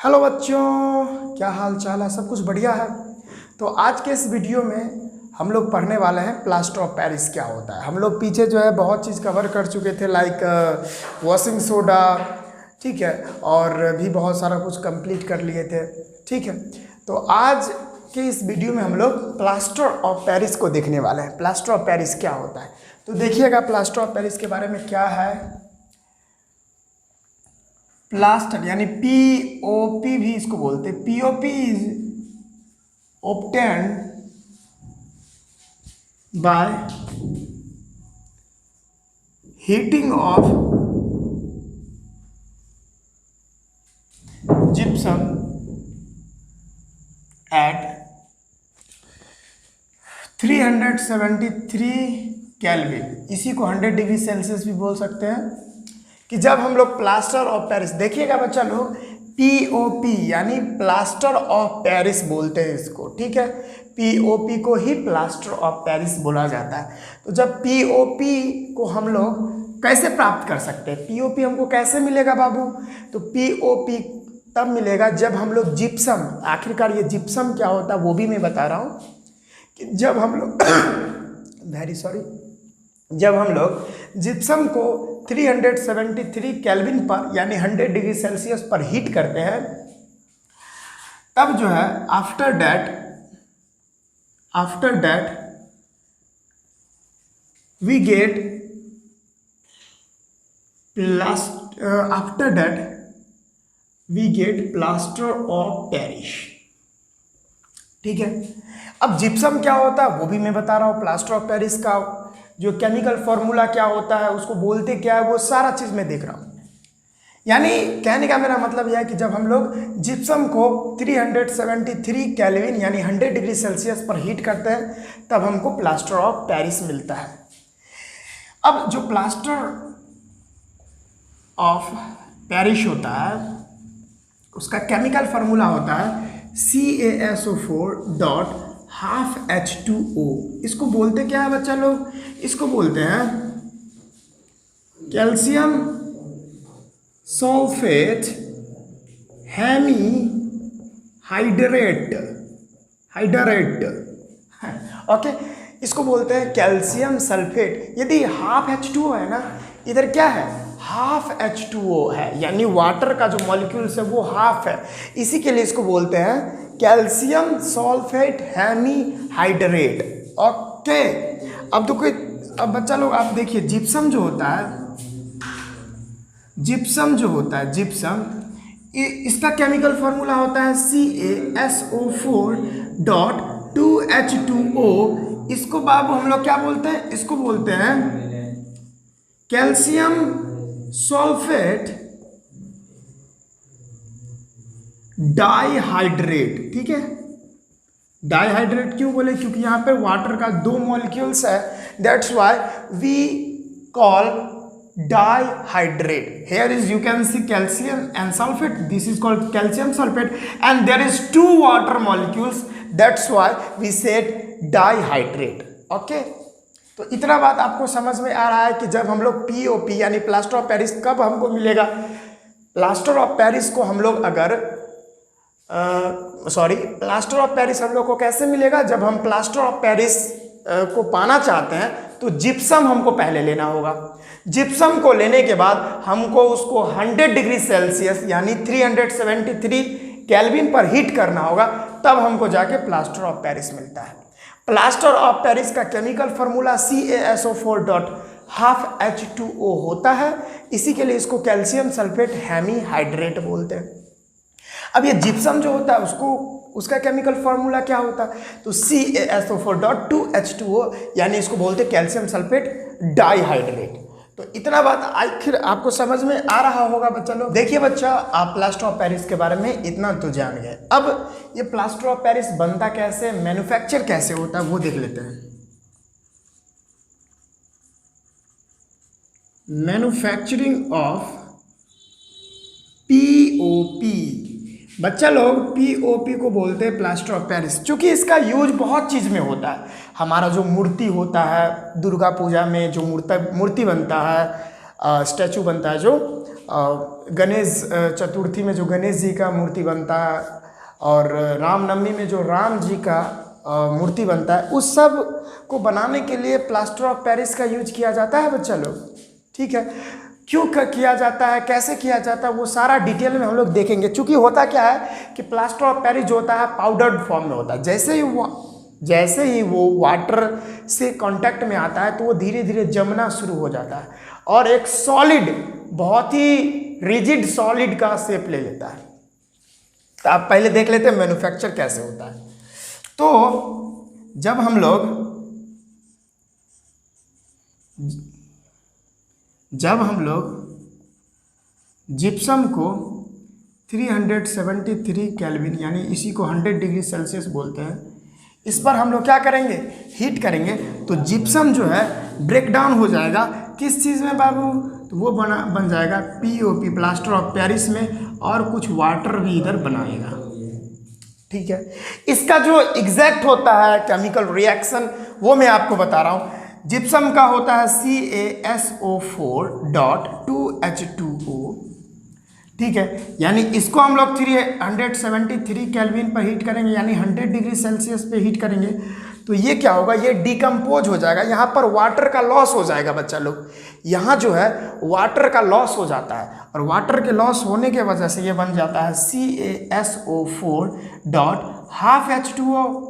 Hello बच्चों, क्या हाल चाल है? सब कुछ बढ़िया है। तो आज के इस वीडियो में हम लोग पढ़ने वाले हैं प्लास्टर ऑफ पेरिस क्या होता है। हम लोग पीछे जो है बहुत चीज़ कवर कर चुके थे, लाइक वॉशिंग सोडा, ठीक है, और भी बहुत सारा कुछ कंप्लीट कर लिए थे, ठीक है। तो आज के इस वीडियो में हम लोग प्लास्टर ऑफ पेरिस को देखने वाले हैं। प्लास्टर ऑफ पेरिस क्या होता है, तो देखिएगा प्लास्टर ऑफ पेरिस के बारे में क्या है। प्लास्टर यानी पीओपी भी इसको बोलते हैं। POP is obtained by heating of gypsum at 373 kelvin. इसी को 100 डिग्री सेल्सियस भी बोल सकते हैं। कि जब हम लोग प्लास्टर ऑफ पेरिस, देखिएगा बच्चा लोग, पीओपी यानी प्लास्टर ऑफ पेरिस बोलते हैं इसको, ठीक है। पीओपी को ही प्लास्टर ऑफ पेरिस बोला जाता है। तो जब पीओपी को हम लोग कैसे प्राप्त कर सकते हैं, पीओपी हमको कैसे मिलेगा बाबू? तो पीओपी तब मिलेगा जब हम लोग जिप्सम, आखिरकार ये जिप्सम क्या होता है वो भी मैं बता रहा हूँ, कि जब हम लोग जब हम लोग जिप्सम को 373 केल्विन पर यानी 100 डिग्री सेल्सियस पर हीट करते हैं, तब जो है after that we get plaster of Paris, ठीक है। अब जिप्सम क्या होता है वो भी मैं बता रहा हूँ। प्लास्टर ऑफ पेरिस का जो केमिकल फॉर्मूला क्या होता है, उसको बोलते क्या है, वो सारा चीज़ मैं देख रहा हूँ। यानी कहने का मेरा मतलब यह है कि जब हम लोग जिप्सम को 373 केल्विन यानी 100 डिग्री सेल्सियस पर हीट करते हैं, तब हमको प्लास्टर ऑफ पेरिस मिलता है। अब जो प्लास्टर ऑफ पेरिस होता है, उसका केमिकल फॉर्मूला होता है CaSO4.12H2O। इसको बोलते क्या है बच्चा लोग? इसको बोलते हैं कैल्शियम सल्फेट हाइड्रेट, ओके। इसको बोलते हैं कैल्शियम सल्फेट। यदि हाफ H2O है ना, इधर क्या है, हाफ H2O है, यानी वाटर का जो मॉलिक्यूल्स है वो हाफ है, इसी के लिए इसको बोलते हैं कैल्शियम सल्फेट हाइड्रेट, ओके। अब तो कोई, अब बच्चा लोग आप देखिए, जिप्सम जो होता है, इसका केमिकल फॉर्मूला होता है CaSO4.2H2O। इसको बाबू हम लोग क्या बोलते हैं? इसको बोलते हैं कैल्शियम सल्फेट डाइहाइड्रेट, ठीक है। डाइहाइड्रेट क्यों बोले? क्योंकि यहाँ पे वाटर का 2 मॉलिक्यूल्स है, that's why we call dihydrate. Here is, you can see calcium and sulphate, this is called calcium sulphate, and there is 2 water molecules, that's why we said dihydrate, okay. तो इतना बात आपको समझ में आ रहा है कि जब हम लोग पीओपी यानी प्लास्टर ऑफ पेरिस कब हमको मिलेगा? प्लास्टर ऑफ पेरिस को हम लोग अगर प्लास्टर ऑफ पेरिस हम लोग को कैसे मिलेगा? जब हम प्लास्टर ऑफ पेरिस को पाना चाहते हैं तो जिप्सम हमको पहले लेना होगा। जिप्सम को लेने के बाद हमको उसको 100 डिग्री सेल्सियस यानी 373 केल्विन पर हीट करना होगा, तब हमको जाके प्लास्टर ऑफ पेरिस मिलता है। प्लास्टर ऑफ पेरिस का केमिकल फॉर्मूला CaSO4.12H2O होता है, इसी के लिए इसको कैल्शियम सल्फेट हाइड्रेट बोलते हैं। अब ये जिप्सम जो होता है उसका केमिकल फॉर्मूला क्या होता है? तो CaSO4.2H2O यानी इसको बोलते हैं कैल्शियम सल्फेट डाइहाइड्रेट। तो इतना बात आखिर आपको समझ में आ रहा होगा बच्चा लोग। देखिए बच्चा, आप प्लास्टर ऑफ पेरिस के बारे में इतना तो जान गए। अब ये प्लास्टर ऑफ पेरिस बनता कैसे, मैन्युफैक्चर कैसे होता है, वो देख लेते हैं। मैन्युफैक्चरिंग ऑफ पीओपी, बच्चा लोग पीओपी को बोलते हैं प्लास्टर ऑफ पेरिस, क्योंकि इसका यूज बहुत चीज़ में होता है। हमारा जो मूर्ति होता है, दुर्गा पूजा में जो मूर्ति बनता है, स्टैचू बनता है, जो गणेश चतुर्थी में जो गणेश जी का मूर्ति बनता है और रामनवमी में जो राम जी का मूर्ति बनता है, उस सब को बनाने के लिए प्लास्टर ऑफ पेरिस का यूज किया जाता है बच्चा लोग। ठीक है, क्यों किया जाता है, कैसे किया जाता है, वो सारा डिटेल में हम लोग देखेंगे। चूँकि होता क्या है कि प्लास्टर ऑफ पेरिस जो होता है पाउडर्ड फॉर्म में होता है। जैसे ही वो वाटर से कांटेक्ट में आता है तो वो धीरे धीरे जमना शुरू हो जाता है और एक सॉलिड, बहुत ही रिजिड सॉलिड का शेप ले लेता है। तो आप पहले देख लेते हैं मैन्युफैक्चर कैसे होता है। तो जब हम लोग जिप्सम को 373 केल्विन यानी इसी को 100 डिग्री सेल्सियस बोलते हैं, इस पर हम लोग क्या करेंगे, हीट करेंगे, तो जिप्सम जो है ब्रेक डाउन हो जाएगा किस चीज़ में बाबू, तो वो बन जाएगा POP, प्लास्टर ऑफ पेरिस में, और कुछ वाटर भी इधर बनाएगा। ठीक है, इसका जो एग्जैक्ट होता है केमिकल रिएक्शन वो मैं आपको बता रहा हूँ। जिप्सम का होता है CaSO4.2H2O। ठीक है, यानी इसको हम लोग 373 केल्विन पर हीट करेंगे, यानी 100 डिग्री सेल्सियस पे हीट करेंगे, तो ये क्या होगा, ये डिकम्पोज हो जाएगा। यहाँ पर वाटर का लॉस हो जाएगा बच्चा लोग, यहाँ जो है वाटर का लॉस हो जाता है, और वाटर के लॉस होने के वजह से ये बन जाता है CaSO4.12H2O।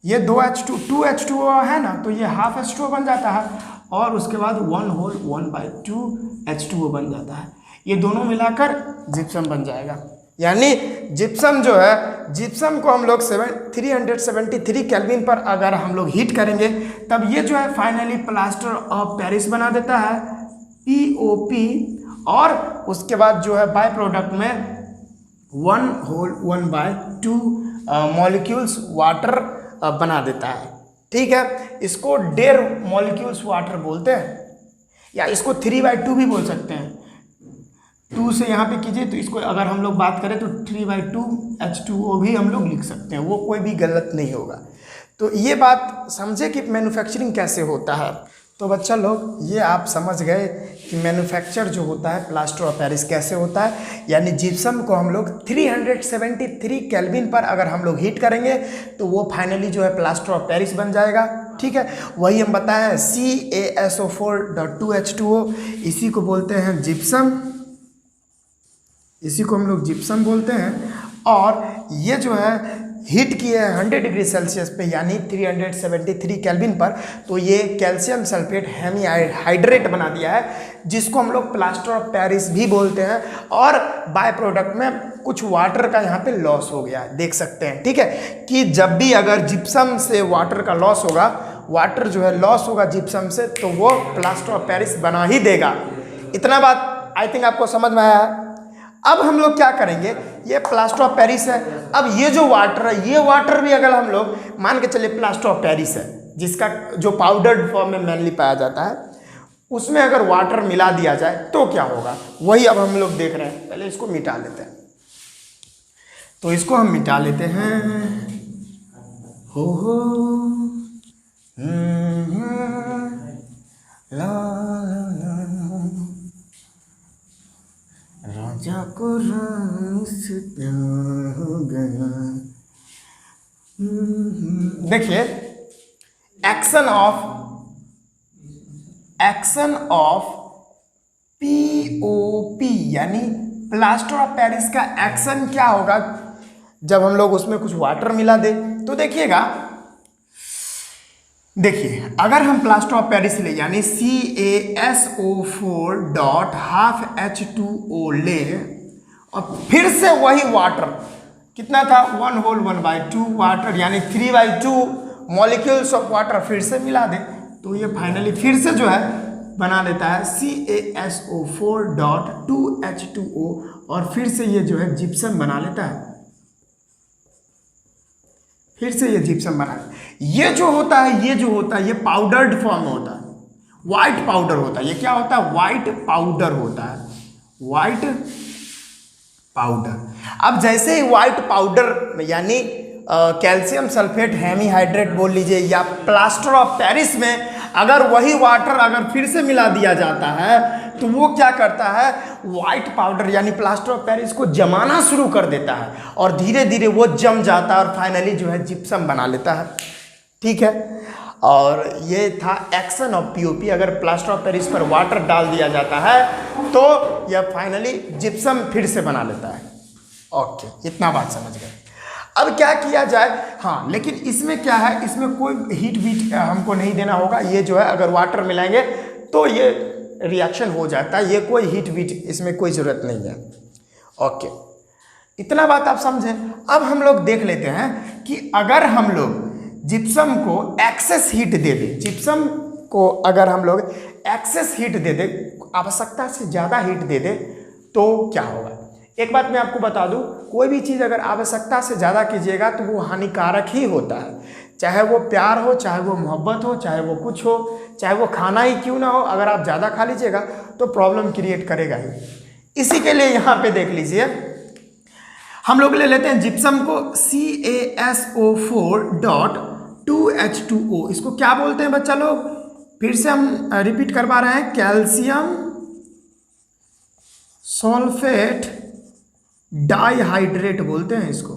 ये 2H2O है ना, तो ये हाफ H2O बन जाता है, और उसके बाद 1/2H2O बन जाता है। ये दोनों मिलाकर जिप्सम बन जाएगा। यानी जिप्सम जो है, जिप्सम को हम लोग 373 केल्विन पर अगर हम लोग हीट करेंगे, तब ये जो है फाइनली प्लास्टर ऑफ पेरिस बना देता है, POP, और उसके बाद जो है बाय प्रोडक्ट में 1/2 मॉलिक्यूल्स वाटर बना देता है। ठीक है, इसको 1.5 मॉलिक्यूल्स वाटर बोलते हैं, या इसको 3/2 भी बोल सकते हैं। 2 से यहाँ पे कीजिए, तो इसको अगर हम लोग बात करें तो 3/2H2O भी हम लोग लिख सकते हैं, वो कोई भी गलत नहीं होगा। तो ये बात समझे कि मैन्युफैक्चरिंग कैसे होता है। तो बच्चा लोग ये आप समझ गए कि मैन्युफैक्चर जो होता है प्लास्टर ऑफ पेरिस कैसे होता है। यानी जिप्सम को हम लोग 373 केल्विन पर अगर हम लोग हीट करेंगे तो वो फाइनली जो है प्लास्टर ऑफ पेरिस बन जाएगा। ठीक है, वही हम बताएं CaSO4.2H2O, इसी को बोलते हैं जिप्सम, इसी को हम लोग जिप्सम बोलते हैं। और ये जो है हीट किए हैं 100 डिग्री सेल्सियस पे, यानी 373 केल्विन पर, तो ये कैल्शियम सल्फेट हेमीहाइड्रेट बना दिया है, जिसको हम लोग प्लास्टर ऑफ पेरिस भी बोलते हैं। और बाय प्रोडक्ट में कुछ वाटर का यहाँ पे लॉस हो गया है, देख सकते हैं। ठीक है, कि जब भी अगर जिप्सम से वाटर का लॉस होगा, वाटर जो है लॉस होगा जिप्सम से, तो वो प्लास्टर ऑफ पेरिस बना ही देगा। इतना बात आई थिंक आपको समझ में आया है। अब हम लोग क्या करेंगे, ये प्लास्टर ऑफ पेरिस है, अब ये जो वाटर है, ये वाटर भी अगर हम लोग मान के चलिए प्लास्टर ऑफ पेरिस है, जिसका जो पाउडर्ड फॉर्म में मेनली पाया जाता है, उसमें अगर वाटर मिला दिया जाए तो क्या होगा, वही अब हम लोग देख रहे हैं। पहले इसको मिटा लेते हैं, तो इसको हम मिटा लेते हैं। हो ला राजा को राम से प्यार हो गया। देखिए, एक्शन ऑफ POP यानी प्लास्टर ऑफ पेरिस का एक्शन क्या होगा जब हम लोग उसमें कुछ वाटर मिला दे। तो देखिए अगर हम प्लास्टर ऑफ पेरिस ले, यानी CaSO4.12H2O ले, और फिर से वही वाटर कितना था, 1/2 वाटर, यानी 3/2 मॉलिक्यूल्स ऑफ वाटर फिर से मिला दे, तो ये फाइनली फिर से जो है बना देता है CaSO4.2H2O, और फिर से ये जो है जिप्सम बना लेता है। फिर से ये जिप्सम बना, ये जो होता है ये पाउडर्ड फॉर्म में होता है, वाइट पाउडर होता है। ये क्या होता है, वाइट पाउडर होता है, वाइट पाउडर। अब जैसे ही वाइट पाउडर यानी कैल्शियम सल्फेट हेमीहाइड्रेट बोल लीजिए, या प्लास्टर ऑफ पेरिस में अगर वही वाटर अगर फिर से मिला दिया जाता है, तो तो वो क्या करता है, वाइट पाउडर यानी प्लास्टर ऑफ पेरिस को जमाना शुरू कर देता है और धीरे धीरे वो जम जाता है और फाइनली जो है जिप्सम बना लेता है। ठीक है, और ये था एक्शन ऑफ पीओपी। अगर प्लास्टर ऑफ पेरिस पर वाटर डाल दिया जाता है तो यह फाइनली जिप्सम फिर से बना लेता है। ओके, इतना बात समझ गए। अब क्या किया जाए, हाँ लेकिन इसमें क्या है, इसमें कोई हीट बीट हमको नहीं देना होगा। ये जो है अगर वाटर मिलाएंगे तो ये रिएक्शन हो जाता है, ये कोई हीट बीट इसमें कोई ज़रूरत नहीं है। ओके, इतना बात आप समझें। अब हम लोग देख लेते हैं कि अगर हम लोग जिप्सम को एक्सेस हीट दे दें, जिप्सम को अगर हम लोग एक्सेस हीट दे दें, आवश्यकता से ज़्यादा हीट दे दें तो क्या होगा। एक बात मैं आपको बता दूं, कोई भी चीज़ अगर आवश्यकता से ज़्यादा कीजिएगा तो वो हानिकारक ही होता है। चाहे वो प्यार हो, चाहे वो मोहब्बत हो, चाहे वो कुछ हो, चाहे वो खाना ही क्यों ना हो, अगर आप ज़्यादा खा लीजिएगा तो प्रॉब्लम क्रिएट करेगा ही। इसी के लिए यहाँ पे देख लीजिए, हम लोग ले लेते हैं जिप्सम को CaSO4.2H2O। इसको क्या बोलते हैं बच्चा लोग, फिर से हम रिपीट करवा रहे हैं, कैल्शियम सल्फेट डाइहाइड्रेट बोलते हैं इसको।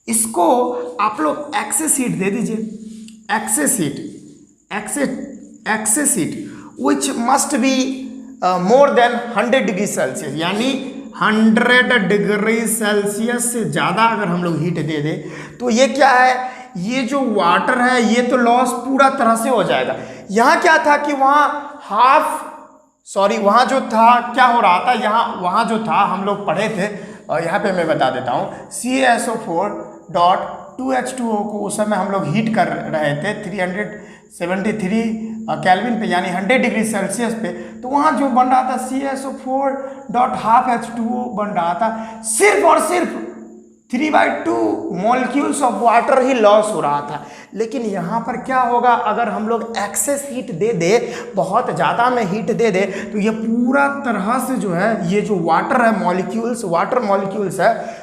इसको आप लोग एक्सेस हीट दे दीजिए, excess heat which must be more than 100 degree Celsius, यानी 100 डिग्री सेल्सियस से ज़्यादा अगर हम लोग हीट दे दें तो ये क्या है, ये जो वाटर है ये तो लॉस पूरा तरह से हो जाएगा। यहाँ क्या था कि वहाँ जो था क्या हो रहा था, वहाँ जो था हम लोग पढ़े थे, यहाँ पे मैं बता देता हूँ, CaSO4.2H2O को उस समय हम लोग हीट कर रहे थे 373 केल्विन पे, यानी 100 डिग्री सेल्सियस पे। तो वहाँ जो बन रहा था CaSO4.12H2O बन रहा था, सिर्फ और सिर्फ 3/2 molecules of water he loss हो रहा था। लेकिन यहाँ पर क्या होगा, अगर हम लोग एक्सेस हीट दे दे, बहुत ज़्यादा में हीट दे दे, तो ये पूरा तरह से जो है, ये जो वाटर है मॉलिक्यूल्स, वाटर मॉलिक्यूल्स है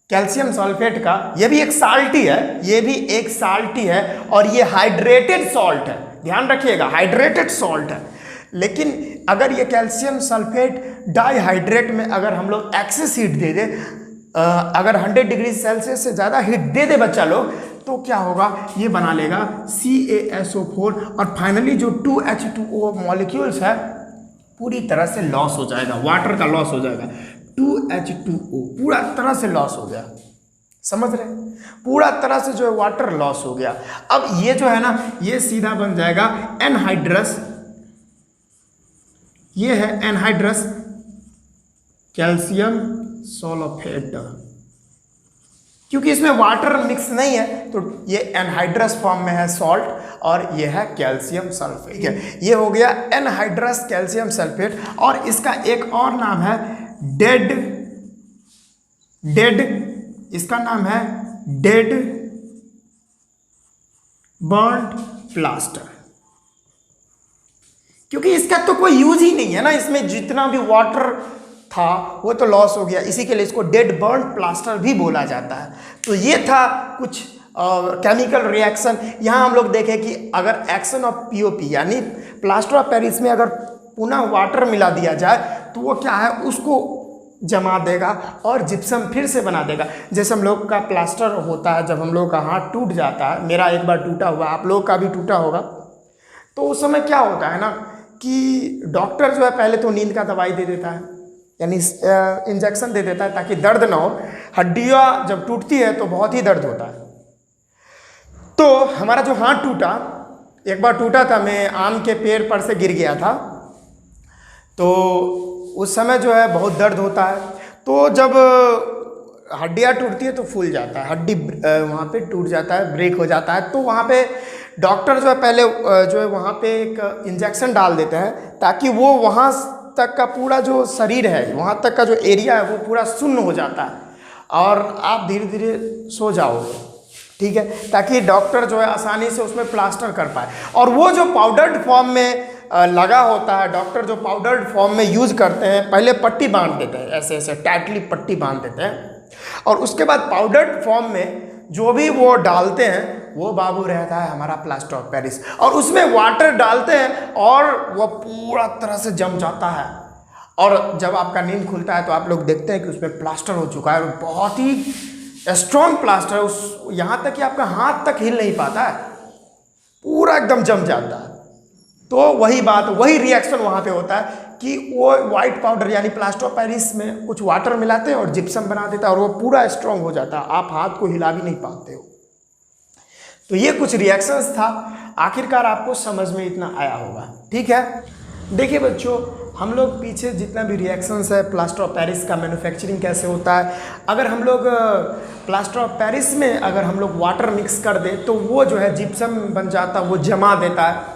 कैल्शियम सल्फेट का, ये भी एक साल्ट ही है, ये भी एक साल्ट ही है, और ये हाइड्रेटेड सॉल्ट है, ध्यान रखिएगा हाइड्रेटेड सॉल्ट है। लेकिन अगर ये कैल्शियम सल्फेट डाइहाइड्रेट में अगर हम लोग एक्सेस हीट दे दे, अगर 100 डिग्री सेल्सियस से ज़्यादा हीट दे दे बच्चा लोग, तो क्या होगा, ये बना लेगा CaSO4 और फाइनली जो 2H2O मॉलिक्यूल्स है पूरी तरह से लॉस हो जाएगा, वाटर का लॉस हो जाएगा, 2H2O पूरा तरह से लॉस हो गया। समझ रहे, पूरा तरह से जो है वाटर लॉस हो गया। अब ये जो है ना, ये सीधा बन जाएगा एनहाइड्रस, ये है एनहाइड्रस कैल्शियम सल्फेट, क्योंकि इसमें वाटर मिक्स नहीं है तो ये एनहाइड्रस फॉर्म में है सॉल्ट, और ये है कैल्शियम सल्फेट। ठीक है, ये हो गया एनहाइड्रस कैल्शियम सल्फेट। और इसका एक और नाम है डेड, इसका नाम है डेड बर्न्ड प्लास्टर, क्योंकि इसका तो कोई यूज ही नहीं है ना, इसमें जितना भी वाटर था वो तो लॉस हो गया, इसी के लिए इसको डेड बर्न प्लास्टर भी बोला जाता है। तो ये था कुछ केमिकल रिएक्शन। यहाँ हम लोग देखें कि अगर एक्शन ऑफ पीओपी यानी प्लास्टर ऑफ पेरिस में अगर पुनः वाटर मिला दिया जाए तो वो क्या है, उसको जमा देगा और जिप्सम फिर से बना देगा। जैसे हम लोग का प्लास्टर होता है, जब हम लोग का हाथ टूट जाता है, मेरा एक बार टूटा हुआ, आप लोग का भी टूटा होगा, तो उस समय क्या होता है ना कि डॉक्टर जो है पहले तो नींद का दवाई दे देता है, यानी इंजेक्शन दे देता है ताकि दर्द ना हो। हड्डियाँ जब टूटती है तो बहुत ही दर्द होता है। तो हमारा जो हाथ टूटा, एक बार टूटा था, मैं आम के पेड़ पर से गिर गया था, तो उस समय जो है बहुत दर्द होता है। तो जब हड्डियाँ टूटती है तो फूल जाता है, हड्डी वहाँ पे टूट जाता है, ब्रेक हो जाता है, तो वहाँ पे डॉक्टर जो है पहले जो है वहाँ पे एक इंजेक्शन डाल देते हैं ताकि वो वहाँ तक का पूरा जो शरीर है, वहाँ तक का जो एरिया है वो पूरा सुन्न हो जाता है और आप धीरे धीरे सो जाओगे। ठीक है, ताकि डॉक्टर जो है आसानी से उसमें प्लास्टर कर पाए। और वो जो पाउडर्ड फॉर्म में लगा होता है, डॉक्टर जो पाउडर्ड फॉर्म में यूज़ करते हैं, पहले पट्टी बांध देते हैं, ऐसे ऐसे टाइटली पट्टी बांध देते हैं, और उसके बाद पाउडर्ड फॉर्म में जो भी वो डालते हैं वो बाबू रहता है हमारा प्लास्टर ऑफ पेरिस, और उसमें वाटर डालते हैं और वो पूरा तरह से जम जाता है। और जब आपका नींद खुलता है तो आप लोग देखते हैं कि उसमें प्लास्टर हो चुका है, और बहुत ही स्ट्रॉन्ग प्लास्टर है, उस यहाँ तक कि आपका हाथ तक हिल नहीं पाता है, पूरा एकदम जम जाता है। तो वही बात, वही रिएक्शन वहाँ पे होता है कि वो वाइट पाउडर यानी प्लास्टर ऑफ पेरिस में कुछ वाटर मिलाते हैं और जिप्सम बना देता है, और वो पूरा स्ट्रॉन्ग हो जाता है, आप हाथ को हिला भी नहीं पाते हो। तो ये कुछ रिएक्शंस था, आखिरकार आपको समझ में इतना आया होगा। ठीक है, देखिए बच्चों, हम लोग पीछे जितना भी रिएक्शंस है प्लास्टर ऑफ पेरिस का मैन्युफैक्चरिंग कैसे होता है, अगर हम लोग प्लास्टर ऑफ पेरिस में अगर हम लोग वाटर मिक्स कर दें तो वो जो है जिप्सम बन जाता है, वो जमा देता है।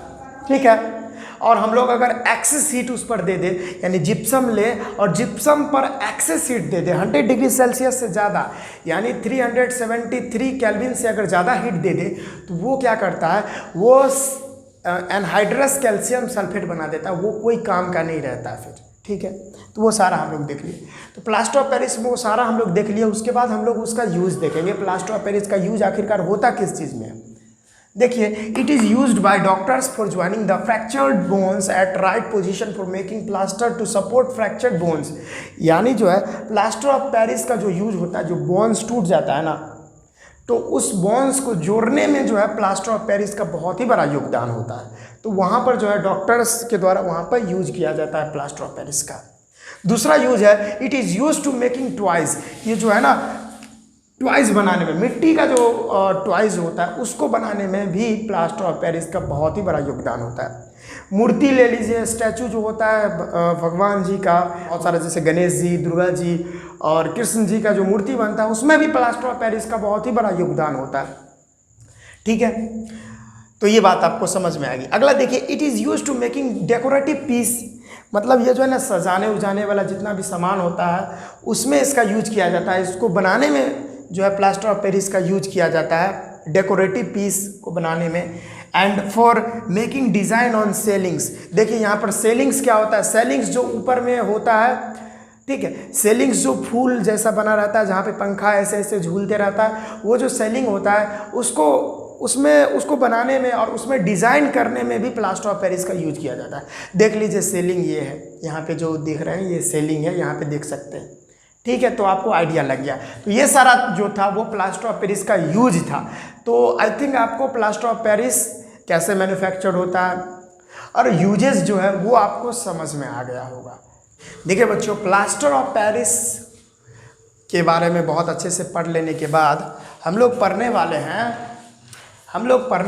ठीक है, और हम लोग अगर एक्सेस हीट उस पर दे दे, यानी जिप्सम ले और जिप्सम पर एक्सेस हीट दे दे 100 डिग्री सेल्सियस से ज़्यादा, यानी 373 केल्विन से अगर ज़्यादा हीट दे दे, तो वो क्या करता है, वो एनहाइड्रस कैल्शियम सल्फेट बना देता है, वो कोई काम का नहीं रहता है फिर। ठीक है, तो वो सारा हम लोग देख लिए। तो प्लास्टर ऑफ पेरिस में वो सारा हम लोग देख लिए। उसके बाद हम लोग उसका यूज़ देखेंगे, प्लास्टर ऑफ पेरिस का यूज आखिरकार होता किस चीज़ में है। देखिए, it is used by doctors for joining the fractured bones at right position for making plaster to support fractured bones. यानी जो है प्लास्टर ऑफ पेरिस का जो यूज होता है, जो बोन्स टूट जाता है ना, तो उस बोन्स को जोड़ने में जो है प्लास्टर ऑफ पेरिस का बहुत ही बड़ा योगदान होता है। तो वहाँ पर जो है डॉक्टर्स के द्वारा वहाँ पर यूज किया जाता है प्लास्टर ऑफ पेरिस का। दूसरा यूज है, it is use to making toys. ये जो है ना, टॉयज बनाने में, मिट्टी का जो टॉयज होता है उसको बनाने में भी प्लास्टर ऑफ पेरिस का बहुत ही बड़ा योगदान होता है। मूर्ति ले लीजिए, स्टैचू जो होता है भगवान जी का, बहुत सारे जैसे गणेश जी, दुर्गा जी और कृष्ण जी का जो मूर्ति बनता है, उसमें भी प्लास्टर ऑफ पेरिस का बहुत ही बड़ा योगदान होता है। ठीक है, तो ये बात आपको समझ में आएगी। अगला देखिए, it is use to making decorative piece. मतलब ये जो है ना, सजाने उजाने वाला जितना भी सामान होता है उसमें इसका यूज किया जाता है। इसको बनाने में जो है प्लास्टर ऑफ पेरिस का यूज किया जाता है, डेकोरेटिव पीस को बनाने में। And for making design on ceilings. देखिए यहाँ पर सेलिंग्स क्या होता है, सेलिंग्स जो ऊपर में होता है, ठीक है, सेलिंग्स जो फूल जैसा बना रहता है, जहाँ पे पंखा ऐसे ऐसे झूलते रहता है, वो जो सेलिंग होता है उसको बनाने में और उसमें डिज़ाइन करने में भी प्लास्टर ऑफ पेरिस का यूज किया जाता है। देख लीजिए, सेलिंग ये है, यहाँ पे जो देख रहे हैं ये सेलिंग है, यहाँ पे देख सकते हैं। ठीक है, तो आपको आइडिया लग गया। तो ये सारा जो था वो प्लास्टर ऑफ पेरिस का यूज था। तो आई थिंक आपको प्लास्टर ऑफ पेरिस कैसे मैन्युफैक्चर्ड होता है और यूजेस जो है वो आपको समझ में आ गया होगा। देखिए बच्चों, प्लास्टर ऑफ पेरिस के बारे में बहुत अच्छे से पढ़ लेने के बाद हम लोग पढ़ने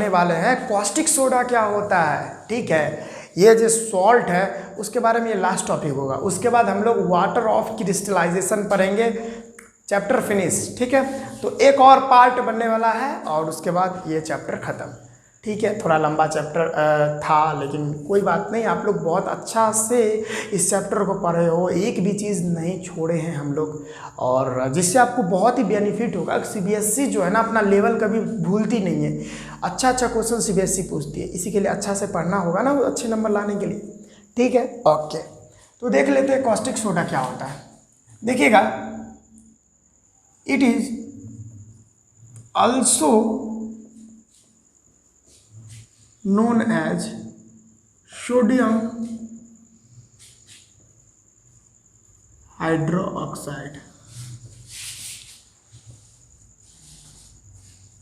वाले हैं कॉस्टिक सोडा क्या होता है। ठीक है, ये जो सॉल्ट है उसके बारे में ये लास्ट टॉपिक होगा। उसके बाद हम लोग वाटर ऑफ क्रिस्टलाइजेशन पढ़ेंगे, चैप्टर फिनिश। ठीक है, तो एक और पार्ट बनने वाला है और उसके बाद ये चैप्टर ख़त्म। ठीक है, थोड़ा लंबा चैप्टर था, लेकिन कोई बात नहीं, आप लोग बहुत अच्छा से इस चैप्टर को पढ़े हो, एक भी चीज़ नहीं छोड़े हैं हम लोग, और जिससे आपको बहुत ही बेनिफिट होगा। सीबीएसई जो है ना, अपना लेवल कभी भूलती नहीं है, अच्छा क्वेश्चन सीबीएसई पूछती है, इसी के लिए अच्छा से पढ़ना होगा ना अच्छे नंबर लाने के लिए। ठीक है, ओके, तो देख लेते हैं कॉस्टिक सोडा क्या होता है। देखिएगा, it is also known as sodium hydroxide.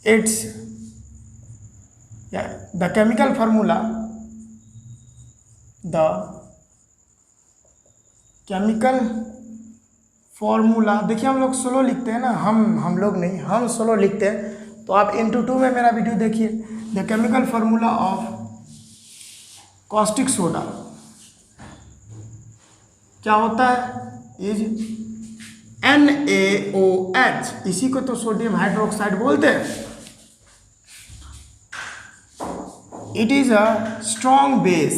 It's the chemical formula. The chemical formula, देखिए हम लोग स्लो लिखते हैं ना, हम लोग नहीं, हम स्लो लिखते हैं, तो आप into 2 में मेरा वीडियो देखिए। The chemical formula of caustic soda क्या होता है, इज NaOH, इसी को तो सोडियम हाइड्रोक्साइड बोलते हैं। It is a strong base,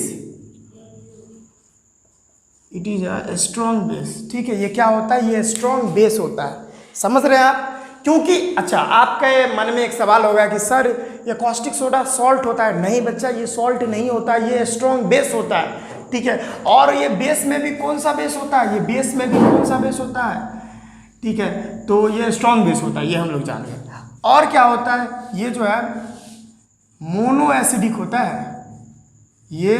it is a strong base. ठीक है, ये क्या होता है, ये स्ट्रॉन्ग बेस होता है, समझ रहे हैं आप। क्योंकि अच्छा, आपके मन में एक सवाल होगा कि सर ये कॉस्टिक सोडा सॉल्ट होता है। नहीं बच्चा, ये सॉल्ट नहीं होता, ये स्ट्रॉन्ग बेस होता है। ठीक है, और ये बेस में भी कौन सा बेस होता है, ये बेस में भी कौन सा बेस होता है, ठीक है, तो ये स्ट्रॉन्ग बेस होता है, ये हम लोग जान गए। और क्या होता है, ये जो है मोनो एसिडिक होता है, ये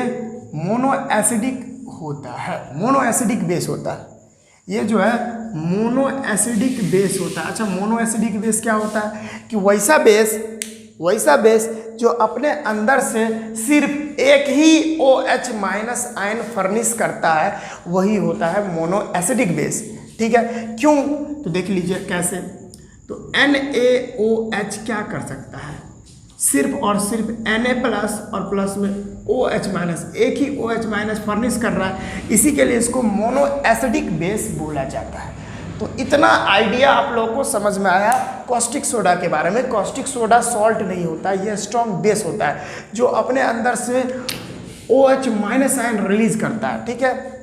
मोनो एसिडिक होता है, मोनो एसिडिक बेस होता है, ये जो है मोनो एसिडिक बेस होता है। अच्छा, मोनो एसिडिक बेस क्या होता है कि वैसा बेस जो अपने अंदर से सिर्फ एक ही OH माइनस आयन फर्निश करता है, वही होता है मोनो एसिडिक बेस। ठीक है, क्यों? तो देख लीजिए कैसे। तो NaOH क्या कर सकता है, सिर्फ और सिर्फ Na प्लस और प्लस में OH माइनस, एक ही OH माइनस फर्निश कर रहा है, इसी के लिए इसको मोनो एसिडिक बेस बोला जाता है। तो इतना आइडिया आप लोगों को समझ में आया कॉस्टिक सोडा के बारे में। कॉस्टिक सोडा सॉल्ट नहीं होता, ये स्ट्रॉन्ग बेस होता है जो अपने अंदर से OH माइनस आयन रिलीज करता है। ठीक है,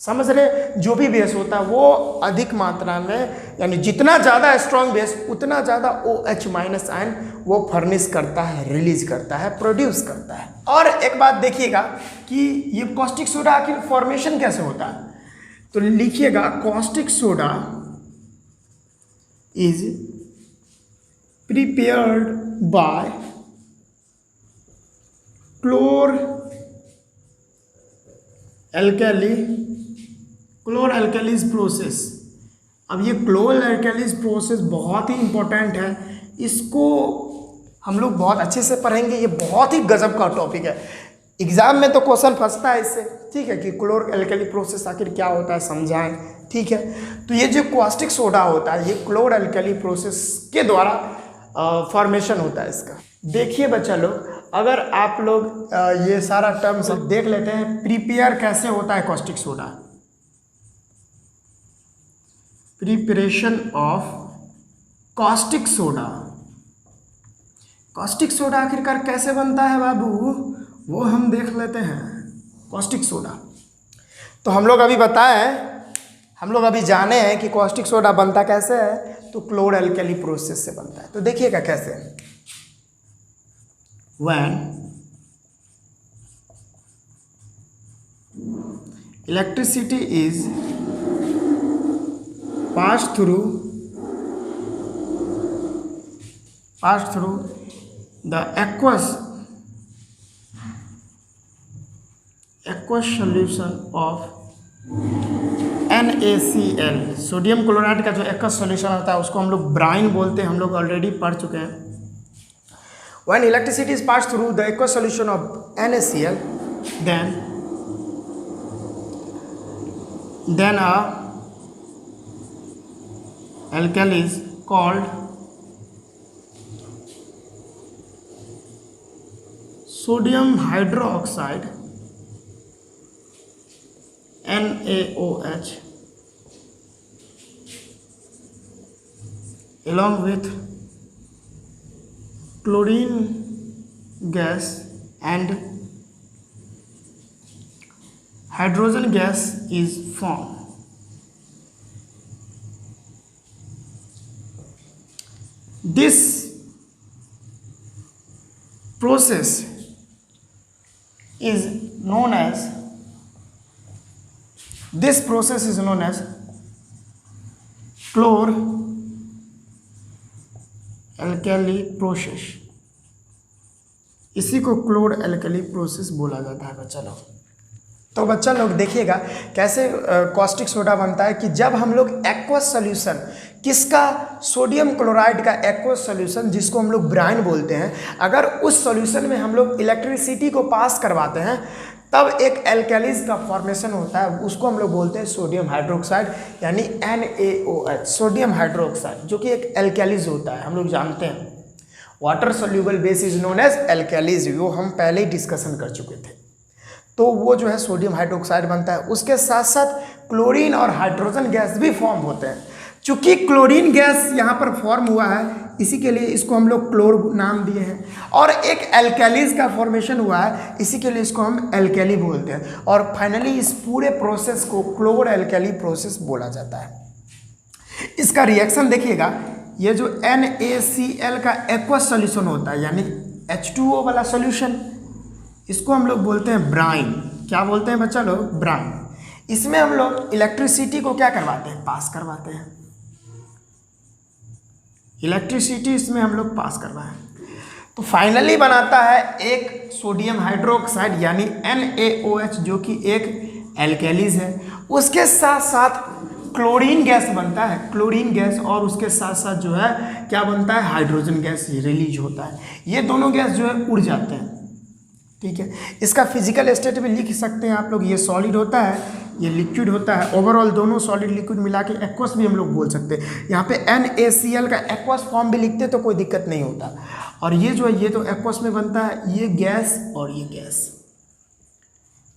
समझ रहे? जो भी बेस होता है वो अधिक मात्रा में, यानी जितना ज़्यादा स्ट्रॉन्ग बेस उतना ज़्यादा OH माइनस आयन वो फर्निश करता है, रिलीज करता है, प्रोड्यूस करता है। और एक बात देखिएगा कि ये कॉस्टिक सोडा आखिर फॉर्मेशन कैसे होता है, तो लिखिएगा caustic soda is prepared by chlor-alkali process। अब ये chlor-alkali प्रोसेस बहुत ही इंपॉर्टेंट है, इसको हम लोग बहुत अच्छे से पढ़ेंगे। ये बहुत ही गजब का टॉपिक है, एग्जाम में तो क्वेश्चन फंसता है इससे। ठीक है, कि क्लोर-एल्कली प्रोसेस आखिर क्या होता है समझाएं। ठीक है, तो ये जो कॉस्टिक सोडा होता है ये क्लोर-एल्कली प्रोसेस के द्वारा फॉर्मेशन होता है इसका। देखिए बच्चा लोग, अगर आप लोग ये सारा टर्म सब देख लेते हैं, प्रिपेयर कैसे होता है caustic soda, preparation of caustic soda. Caustic soda आखिरकार कैसे बनता है बाबू, वो हम देख लेते हैं। कॉस्टिक सोडा तो हम लोग अभी जाने हैं कि कॉस्टिक सोडा बनता कैसे है, तो क्लोर एल्कली प्रोसेस से बनता है। तो देखिएगा कैसे। When electricity is pass through the aqueous solution of NaCl, sodium chloride का जो एक्वस सॉल्यूशन होता है उसको हम लोग ब्राइन बोलते हैं, हम लोग ऑलरेडी पढ़ चुके हैं। When electricity is passed through the aqueous solution of NaCl, then a alkali is called sodium hydroxide NaOH along with chlorine gas and hydrogen gas is formed. This process is known as chlor alkali process. इसी को क्लोर-एल्कली process बोला जाता है बच्चा लोग। तो बच्चा लोग देखिएगा कैसे कॉस्टिक सोडा बनता है कि जब हम लोग एक्वस सॉल्यूशन, किसका, सोडियम क्लोराइड का एक्वस सॉल्यूशन जिसको हम लोग ब्राइन बोलते हैं, अगर उस सॉल्यूशन में हम लोग इलेक्ट्रिसिटी को पास करवाते हैं तब एक एल्कलीज का फॉर्मेशन होता है, उसको हम लोग बोलते हैं सोडियम हाइड्रोक्साइड यानी NaOH, सोडियम हाइड्रोक्साइड, जो कि एक एल्कलीज होता है। हम लोग जानते हैं water soluble base is known as alkalis, वो हम पहले ही डिस्कशन कर चुके थे। तो वो जो है सोडियम हाइड्रोक्साइड बनता है, उसके साथ साथ क्लोरीन और हाइड्रोजन गैस भी फॉर्म होते हैं। चूँकि क्लोरीन गैस यहाँ पर फॉर्म हुआ है, इसी के लिए इसको हम लोग क्लोर नाम दिए हैं, और एक एल्कलीज का फॉर्मेशन हुआ है, इसी के लिए इसको हम एल्कली बोलते हैं। और फाइनली इस पूरे प्रोसेस को क्लोर एल्कली प्रोसेस बोला जाता है। इसका रिएक्शन देखिएगा, ये जो NaCl का एक्वस सॉल्यूशन होता है यानी H2O वाला सॉल्यूशन, इसको हम लोग बोलते हैं ब्राइन। क्या बोलते हैं बच्चा लोग? ब्राइन। इसमें हम लोग इलेक्ट्रिसिटी को क्या करवाते हैं? पास करवाते हैं। इलेक्ट्रिसिटी इसमें हम लोग पास करवाएं। तो तो फाइनली बनाता है एक सोडियम हाइड्रोक्साइड यानी NaOH, जो कि एक एल्केलीज है। उसके साथ साथ क्लोरीन गैस बनता है, क्लोरीन गैस, और उसके साथ साथ जो है क्या बनता है, हाइड्रोजन गैस रिलीज होता है। ये दोनों गैस जो है उड़ जाते हैं, ठीक है। इसका फिजिकल स्टेट भी लिख सकते हैं आप लोग, ये सॉलिड होता है, ये लिक्विड होता है। ओवरऑल दोनों सॉलिड लिक्विड मिला के एक्वस भी हम लोग बोल सकते हैं। यहाँ पे NaCl का एक्वस फॉर्म भी लिखते तो कोई दिक्कत नहीं होता। और ये जो है ये तो एक्वस में बनता है, ये गैस और ये गैस।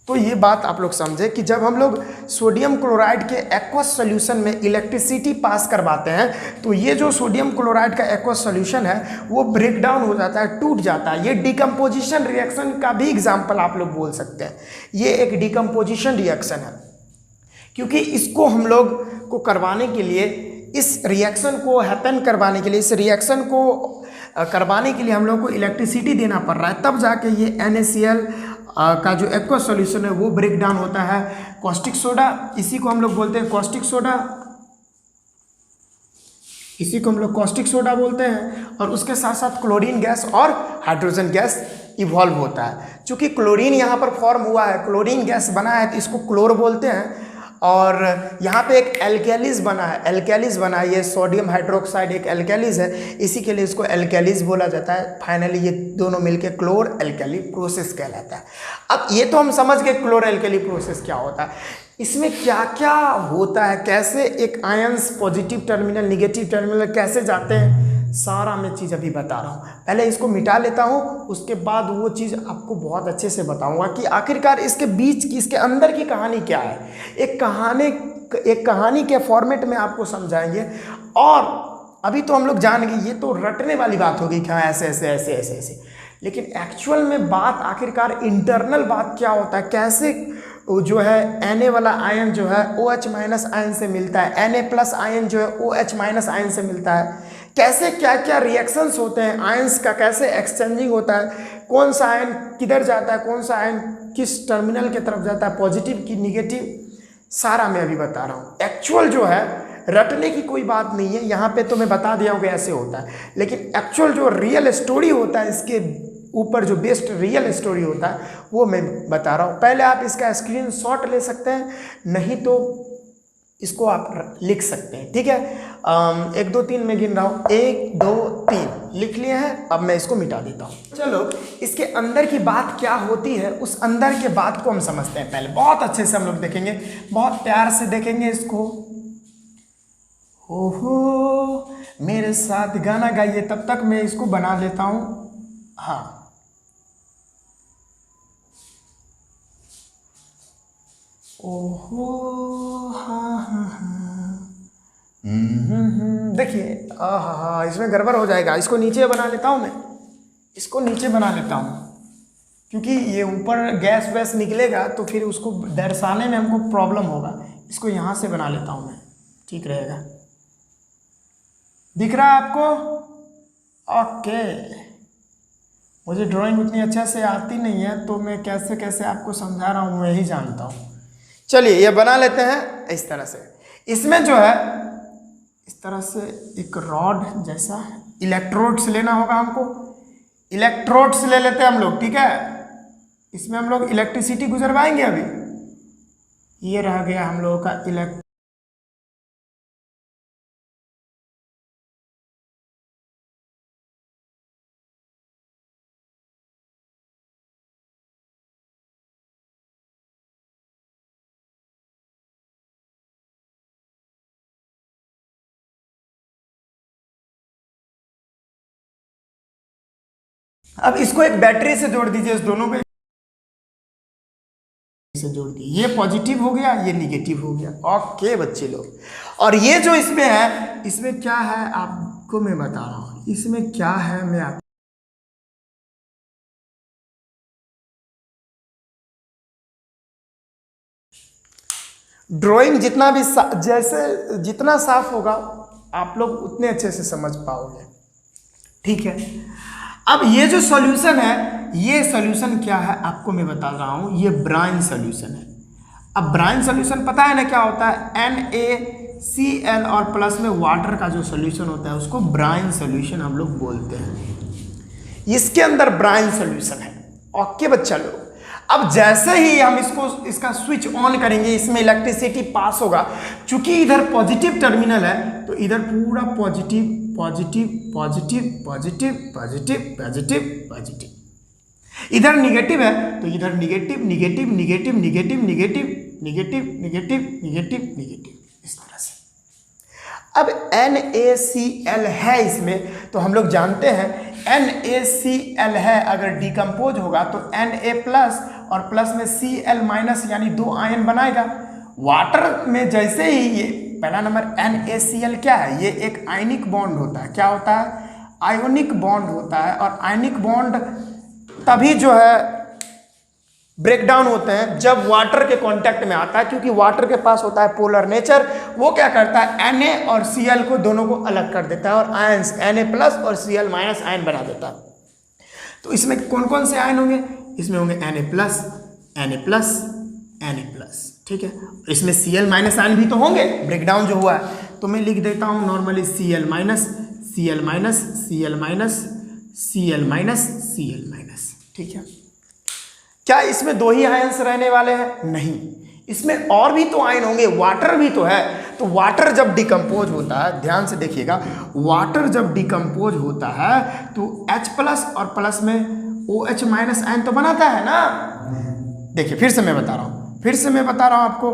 तो ये बात आप लोग समझे कि जब हम लोग सोडियम क्लोराइड के एक्वस सॉल्यूशन में इलेक्ट्रिसिटी पास करवाते हैं तो ये जो सोडियम क्लोराइड का एक्वस सॉल्यूशन है वो ब्रेक डाउन हो जाता है, टूट जाता है। ये डिकम्पोजिशन रिएक्शन का भी एग्जाम्पल आप लोग बोल सकते हैं। ये एक डिकम्पोजिशन रिएक्शन है, क्योंकि इसको हम लोग को करवाने के लिए, इस रिएक्शन को हैपन करवाने के लिए, इस रिएक्शन को करवाने के लिए हम लोग को इलेक्ट्रिसिटी देना पड़ रहा है, तब जाके ये NaCl का जो एक्वस सॉल्यूशन है वो ब्रेक डाउन होता है। कॉस्टिक सोडा, इसी को हम लोग बोलते हैं कॉस्टिक सोडा, इसी को हम लोग कॉस्टिक सोडा बोलते हैं। और उसके साथ साथ क्लोरीन गैस और हाइड्रोजन गैस इवॉल्व होता है। चूँकि क्लोरीन यहाँ पर फॉर्म हुआ है, क्लोरीन गैस बना है, तो इसको क्लोर बोलते हैं। और यहाँ पे एक एल्केलीज बना है, एल्केलीज बना है, ये सोडियम हाइड्रोक्साइड एक एल्केलीज है, इसी के लिए इसको एल्केलीज बोला जाता है। फाइनली ये दोनों मिलके क्लोर एल्केली प्रोसेस कहलाता है। अब ये तो हम समझ गए क्लोर एल्केली प्रोसेस क्या होता है, इसमें क्या क्या होता है, कैसे एक ions positive terminal negative terminal कैसे जाते हैं, सारा मैं चीज़ अभी बता रहा हूँ। पहले इसको मिटा लेता हूँ, उसके बाद वो चीज़ आपको बहुत अच्छे से बताऊँगा कि आखिरकार इसके बीच की, इसके अंदर की कहानी क्या है। एक कहानी के फॉर्मेट में आपको समझाएंगे। और अभी तो हम लोग जान गए, ये तो रटने वाली बात होगी कि हाँ ऐसे ऐसे ऐसे ऐसे ऐसे, लेकिन एक्चुअल में बात आखिरकार इंटरनल बात क्या होता है, कैसे जो है Na वाला आयन जो है OH माइनस आयन से मिलता है, Na प्लस आयन जो है OH माइनस आयन से मिलता है, कैसे क्या क्या रिएक्शंस होते हैं, आयंस का कैसे एक्सचेंजिंग होता है, कौन सा आयन किधर जाता है, कौन सा आयन किस टर्मिनल की तरफ जाता है, पॉजिटिव की निगेटिव, सारा मैं अभी बता रहा हूँ। एक्चुअल जो है रटने की कोई बात नहीं है, यहाँ पे तो मैं बता दिया हूँ कि ऐसे होता है, लेकिन एक्चुअल जो रियल स्टोरी होता है, इसके ऊपर जो बेस्ट रियल स्टोरी होता है वो मैं बता रहा हूँ। पहले आप इसका स्क्रीनशॉट ले सकते हैं, नहीं तो इसको आप लिख सकते हैं, ठीक है। 1 2 3 में गिन रहा हूँ, 1 2 3 लिख लिए हैं। अब मैं इसको मिटा देता हूँ। चलो इसके अंदर की बात क्या होती है, उस अंदर के बात को हम समझते हैं। पहले बहुत अच्छे से हम लोग देखेंगे, बहुत प्यार से देखेंगे इसको। ओहो मेरे साथ गाना गाइए, तब तक मैं इसको बना लेता हूँ। हाँ ओहो हाँ हाँ हाँ देखिए, हाँ इसमें गड़बड़ हो जाएगा, इसको नीचे बना लेता हूँ मैं, इसको नीचे बना लेता हूँ, क्योंकि ये ऊपर गैस वैस निकलेगा तो फिर उसको दर्शाने में हमको प्रॉब्लम होगा। इसको यहाँ से बना लेता हूँ मैं, ठीक रहेगा। दिख रहा है आपको? ओके, मुझे ड्राइंग उतनी अच्छे से आती नहीं है, तो मैं कैसे कैसे आपको समझा रहा हूँ मैं ही जानता हूँ। चलिए ये बना लेते हैं इस तरह से। इसमें जो है इस तरह से एक रॉड जैसा इलेक्ट्रोड्स लेना होगा हमको, इलेक्ट्रोड्स ले लेते हैं हम लोग, ठीक है। इसमें हम लोग इलेक्ट्रिसिटी गुजरवाएंगे। अभी ये रह गया हम लोगों का अब इसको एक बैटरी से जोड़ दीजिए, इस दोनों को से जोड़ दिए, ये पॉजिटिव हो गया, ये निगेटिव हो गया। ओके बच्चे लोग, और ये जो इसमें है, इसमें क्या है आपको मैं बता रहा हूँ, इसमें क्या है मैं आप ड्राइंग जितना भी जैसे जितना साफ होगा आप लोग उतने अच्छे से समझ पाओगे, ठीक है। अब ये जो सॉल्यूशन है, ये सॉल्यूशन क्या है आपको मैं बता रहा हूँ, ये ब्राइन सॉल्यूशन है। अब ब्राइन सॉल्यूशन पता है ना क्या होता है, NaCl और प्लस में वाटर का जो सॉल्यूशन होता है उसको ब्राइन सॉल्यूशन हम लोग बोलते हैं। इसके अंदर ब्राइन सॉल्यूशन है। ओके बच्चा लोग, अब जैसे ही हम इसका स्विच ऑन करेंगे इसमें इलेक्ट्रिसिटी पास होगा। चूंकि इधर पॉजिटिव टर्मिनल है तो इधर पूरा positive positive positive positive positive positive positive, इधर निगेटिव है तो इधर negative negative negative negative negative negative negative negative negative, इस तरह से। अब NaCl है इसमें, तो हम लोग जानते हैं NaCl है, अगर डिकम्पोज होगा तो Na प्लस और प्लस में Cl माइनस यानी 2 आयन बनाएगा। वाटर में जैसे ही ये पहला नंबर NaCl क्या है, ये एक आयनिक बॉन्ड होता है। क्या होता है? आयोनिक बॉन्ड होता है। और आयनिक बॉन्ड तभी जो है ब्रेक डाउन होते हैं जब वाटर के कांटेक्ट में आता है, क्योंकि वाटर के पास होता है पोलर नेचर। वो क्या करता है, Na और Cl को दोनों को अलग कर देता है और आयंस Na प्लस और Cl माइनस आयन बना देता है। तो इसमें कौन कौन से आयन होंगे? इसमें होंगे Na plus Na plus Na plus, ठीक है। इसमें Cl माइनस आयन भी तो होंगे, ब्रेक डाउन जो हुआ है। तो मैं लिख देता हूँ normally Cl minus Cl minus Cl minus Cl minus Cl minus, ठीक है। क्या इसमें 2 ही आयंस रहने वाले हैं? नहीं, इसमें और भी तो आयन होंगे, वाटर भी तो है। तो वाटर जब डिकम्पोज होता है, ध्यान से देखिएगा, वाटर जब डिकम्पोज होता है तो H प्लस और प्लस में OH माइनस आयन तो बनाता है ना। देखिए फिर से मैं बता रहा हूँ आपको,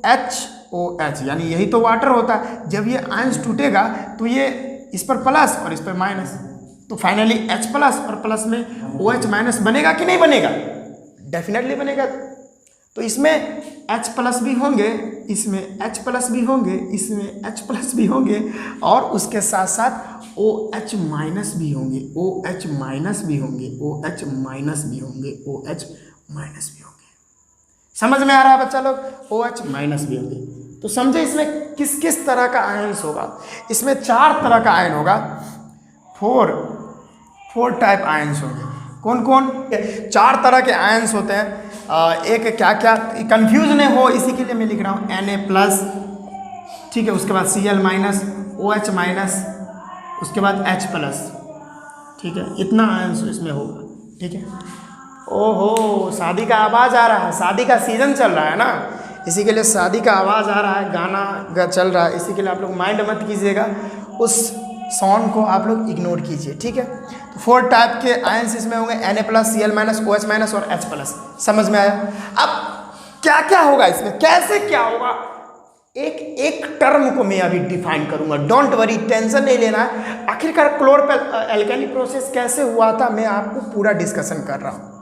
HOH यानी यही तो वाटर होता है। जब ये आयंस टूटेगा तो ये इस पर प्लस और इस पर माइनस, तो फाइनली H प्लस और प्लस में OH माइनस बनेगा कि नहीं बनेगा? डेफिनेटली बनेगा। तो इसमें H प्लस भी होंगे, इसमें H प्लस भी होंगे, इसमें H प्लस भी होंगे और उसके साथ साथ OH माइनस भी होंगे, OH माइनस भी होंगे, OH माइनस भी होंगे, OH माइनस भी होंगे। समझ में आ रहा है बच्चा लोग? OH माइनस भी होंगे। तो समझे इसमें किस किस तरह का आयंस होगा। इसमें 4 तरह का आयन होगा, 4 टाइप आयंस होंगे। कौन कौन? 4 तरह के आयंस होते हैं। एक क्या क्या कंफ्यूज नहीं हो इसी के लिए मैं लिख रहा हूँ Na प्लस, ठीक है। उसके बाद Cl माइनस, OH माइनस, उसके बाद H प्लस, ठीक है। इतना आयंस इसमें होगा, ठीक है। ओहो, शादी का आवाज़ आ रहा है, शादी का सीजन चल रहा है ना, इसी के लिए शादी का आवाज़ आ रहा है, गाना चल रहा है, इसी के लिए आप लोग माइंड मत कीजिएगा, उस साउंड को आप लोग इग्नोर कीजिए, ठीक है। तो 4 टाइप के आयंस इसमें होंगे, Na plus, Cl minus, OH minus और H प्लस। समझ में आया? अब क्या क्या होगा इसमें, कैसे क्या होगा, एक टर्म को मैं अभी डिफाइन करूंगा। डोंट वरी, टेंशन नहीं लेना है। आखिरकार क्लोरोअल्काली प्रोसेस कैसे हुआ था मैं आपको पूरा डिस्कशन कर रहा हूँ।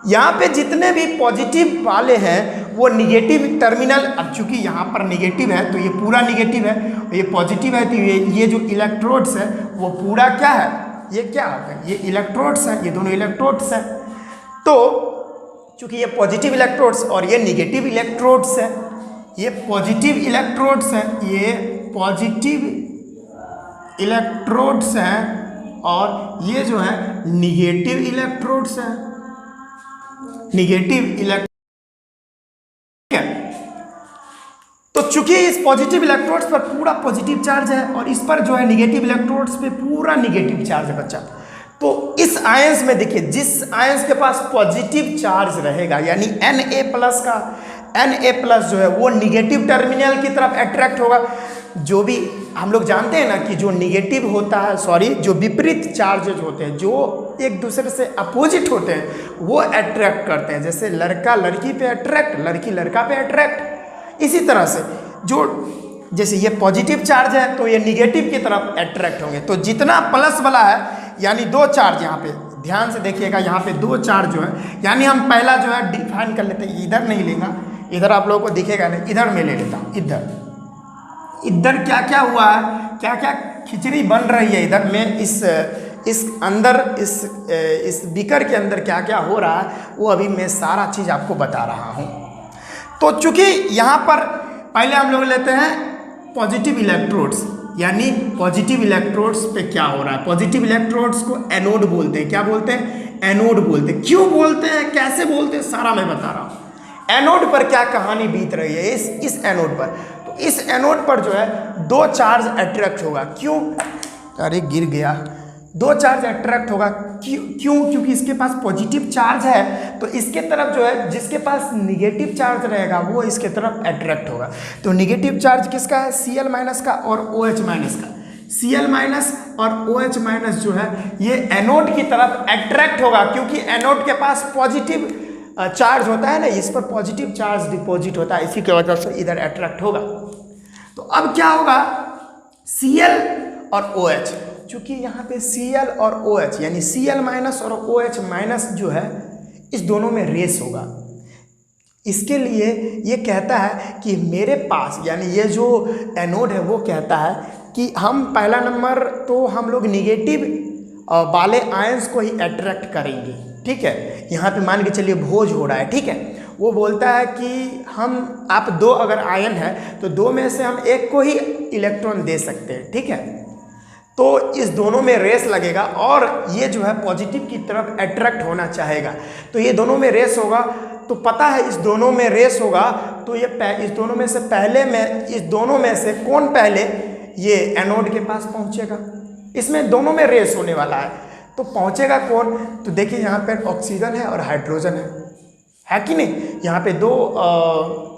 यहाँ पे जितने भी पॉजिटिव वाले हैं वो निगेटिव टर्मिनल, अब चूंकि यहाँ पर निगेटिव है तो ये पूरा निगेटिव है, ये पॉजिटिव है तो ये जो इलेक्ट्रोड्स है वो पूरा क्या है, ये क्या है, ये इलेक्ट्रोड्स हैं, ये दोनों इलेक्ट्रोड्स हैं। तो चूंकि ये पॉजिटिव इलेक्ट्रोड्स और ये निगेटिव इलेक्ट्रोड्स हैं, ये पॉजिटिव इलेक्ट्रोड्स हैं, ये पॉजिटिव इलेक्ट्रोड्स हैं और ये जो है निगेटिव इलेक्ट्रोड्स हैं, निगेटिव इलेक्ट्रोड। तो चूंकि इस पॉजिटिव इलेक्ट्रोड्स पर पूरा पॉजिटिव चार्ज है और इस पर जो है निगेटिव इलेक्ट्रोड्स पे पूरा निगेटिव चार्ज है बच्चा। तो इस आयंस में देखिए, जिस आयंस के पास पॉजिटिव चार्ज रहेगा यानी Na प्लस का, Na प्लस जो है वो निगेटिव टर्मिनल की तरफ अट्रैक्ट होगा। जो भी हम लोग जानते हैं ना कि जो निगेटिव होता है, सॉरी, जो विपरीत चार्जेज होते हैं, जो एक दूसरे से अपोजिट होते हैं, वो अट्रैक्ट करते हैं। जैसे लड़का लड़की पे अट्रैक्ट, लड़की लड़का पे अट्रैक्ट। इसी तरह से जो जैसे ये पॉजिटिव चार्ज है तो ये निगेटिव की तरफ अट्रैक्ट होंगे। तो जितना प्लस वाला है यानी 2 चार्ज, यहाँ पे ध्यान से देखिएगा, यहाँ पे 2 चार्ज जो है, यानी हम पहला जो है डिफाइन कर लेते हैं। इधर नहीं लेगा, इधर आप लोगों को दिखेगा नहीं, इधर मैं ले लेता हूँ। इधर क्या क्या हुआ है, क्या क्या खिचड़ी बन रही है इधर में, इस अंदर इस बीकर के अंदर क्या क्या हो रहा है वो अभी मैं सारा चीज़ आपको बता रहा हूँ। तो चूंकि यहाँ पर पहले हम लोग लेते हैं पॉजिटिव इलेक्ट्रोड्स, यानी पॉजिटिव इलेक्ट्रोड्स पे क्या हो रहा है। पॉजिटिव इलेक्ट्रोड्स को एनोड बोलते हैं। क्या बोलते हैं? एनोड बोलते हैं। क्यों बोलते हैं, कैसे बोलते हैं, सारा मैं बता रहा हूँ। एनोड पर क्या कहानी बीत रही है इस एनोड पर। तो इस एनोड पर जो है 2 चार्ज अट्रैक्ट होगा। क्यों? अरे गिर गया। दो चार्ज अट्रैक्ट होगा। क्यों? क्योंकि इसके पास पॉजिटिव चार्ज है, तो इसके तरफ जो है जिसके पास निगेटिव चार्ज रहेगा वो इसके तरफ अट्रैक्ट होगा। तो निगेटिव चार्ज किसका है? Cl माइनस का और OH माइनस का। Cl माइनस और OH माइनस जो है ये एनोड की तरफ अट्रैक्ट होगा, क्योंकि एनोड के पास पॉजिटिव चार्ज होता है ना, इस पर पॉजिटिव चार्ज डिपॉजिट होता है, इसी की वजह से इधर अट्रैक्ट होगा। तो अब क्या होगा? Cl और OH, चूंकि यहाँ पे Cl और OH यानी Cl माइनस और OH माइनस जो है इस दोनों में रेस होगा। इसके लिए ये कहता है कि मेरे पास, यानी ये जो एनोड है वो कहता है कि हम पहला नंबर तो हम लोग निगेटिव वाले आयंस को ही अट्रैक्ट करेंगे, ठीक है। यहाँ पे मान के चलिए भोज हो रहा है, ठीक है। वो बोलता है कि आप दो अगर आयन है तो दो में से हम एक को ही इलेक्ट्रॉन दे सकते हैं, ठीक है। तो इस दोनों में रेस लगेगा और ये जो है पॉजिटिव की तरफ अट्रैक्ट होना चाहेगा, तो ये दोनों में रेस होगा। तो पता है इस दोनों में रेस होगा, तो ये इस दोनों में से पहले में, इस दोनों में से कौन पहले ये एनोड के पास पहुंचेगा? इसमें दोनों में रेस होने वाला है, तो पहुंचेगा कौन? तो देखिए यहाँ पर ऑक्सीजन है और हाइड्रोजन है कि नहीं। यहाँ पे दो